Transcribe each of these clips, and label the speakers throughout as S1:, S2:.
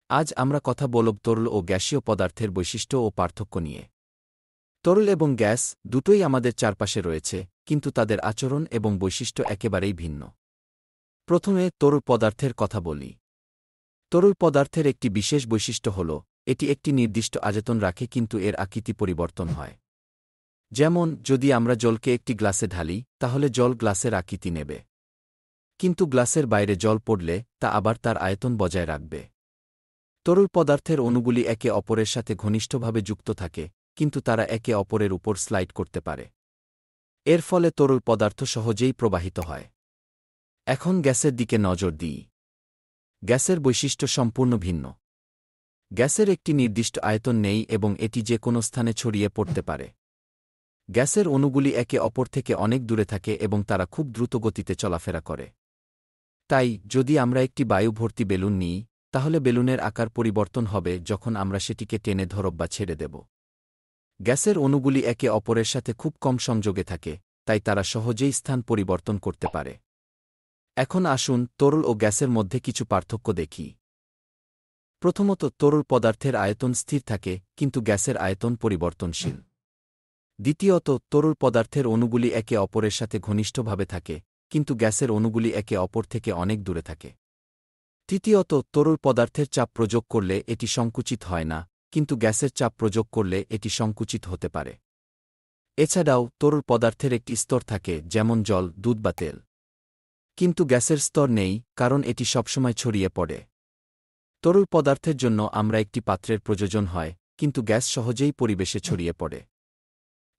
S1: আজ আমরা কথা বলব তরল ও গ্যাসীয় পদার্থের বৈশিষ্ট্য ও পার্থক্য নিয়ে। তরল এবং গ্যাস দুটোই আমাদের চারপাশে রয়েছে, কিন্তু তাদের আচরণ এবং বৈশিষ্ট্য একেবারেই ভিন্ন। প্রথমে তরল পদার্থের কথা বলি। তরল পদার্থের একটি বিশেষ বৈশিষ্ট্য হল এটি একটি নির্দিষ্ট আয়তন রাখে, কিন্তু এর আকৃতি পরিবর্তন হয়। যেমন, যদি আমরা জলকে একটি গ্লাসে ঢালি, তাহলে জল গ্লাসের আকৃতি নেবে। কিন্তু গ্লাসের বাইরে জল পড়লে তা আবার তার আয়তন বজায় রাখবে। তরল পদার্থের অণুগুলি একে অপরের সাথে ঘনিষ্ঠভাবে যুক্ত থাকে, কিন্তু তারা একে অপরের উপর স্লাইড করতে পারে। এর ফলে তরল পদার্থ সহজেই প্রবাহিত হয়। এখন গ্যাসের দিকে নজর দিই। গ্যাসের বৈশিষ্ট্য সম্পূর্ণ ভিন্ন। গ্যাসের একটি নির্দিষ্ট আয়তন নেই এবং এটি যে কোনো স্থানে ছড়িয়ে পড়তে পারে। গ্যাসের অণুগুলি একে অপর থেকে অনেক দূরে থাকে এবং তারা খুব দ্রুত গতিতে চলাফেরা করে। তাই, যদি আমরা একটি বায়ু ভর্তি বেলুন নিই, তাহলে বেলুনের আকার পরিবর্তন হবে যখন আমরা সেটিকে টেনে ধরব বা ছেড়ে দেব। গ্যাসের অণুগুলি একে অপরের সাথে খুব কম সংযোগে থাকে, তাই তারা সহজেই স্থান পরিবর্তন করতে পারে। এখন আসুন তরল ও গ্যাসের মধ্যে কিছু পার্থক্য দেখি। প্রথমত, তরল পদার্থের আয়তন স্থির থাকে, কিন্তু গ্যাসের আয়তন পরিবর্তনশীল। দ্বিতীয়ত, তরল পদার্থের অণুগুলি একে অপরের সাথে ঘনিষ্ঠভাবে থাকে, কিন্তু গ্যাসের অণুগুলি একে অপর থেকে অনেক দূরে থাকে। তৃতীয়ত, তরল পদার্থের চাপ প্রয়োগ করলে এটি সংকুচিত হয় না, কিন্তু গ্যাসের চাপ প্রয়োগ করলে এটি সংকুচিত হতে পারে। এছাড়াও তরল পদার্থের একটি স্তর থাকে, যেমন জল, দুধ বা তেল। কিন্তু গ্যাসের স্তর নেই, কারণ এটি সবসময় ছড়িয়ে পড়ে। তরল পদার্থের জন্য আমরা একটি পাত্রের প্রয়োজন হয়, কিন্তু গ্যাস সহজেই পরিবেশে ছড়িয়ে পড়ে।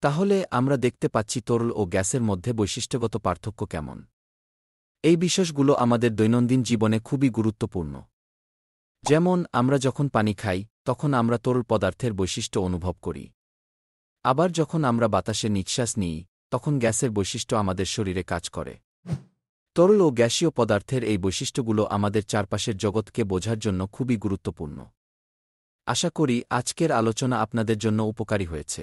S1: তাহলে আমরা দেখতে পাচ্ছি তরল ও গ্যাসের মধ্যে বৈশিষ্ট্যগত পার্থক্য কেমন। এই বিষয়গুলো আমাদের দৈনন্দিন জীবনে খুবই গুরুত্বপূর্ণ। যেমন, আমরা যখন পানি খাই, তখন আমরা তরল পদার্থের বৈশিষ্ট্য অনুভব করি। আবার যখন আমরা বাতাসে নিঃশ্বাস নিই, তখন গ্যাসের বৈশিষ্ট্য আমাদের শরীরে কাজ করে। তরল ও গ্যাসীয় পদার্থের এই বৈশিষ্ট্যগুলো আমাদের চারপাশের জগৎকে বোঝার জন্য খুবই গুরুত্বপূর্ণ। আশা করি আজকের আলোচনা আপনাদের জন্য উপকারী হয়েছে।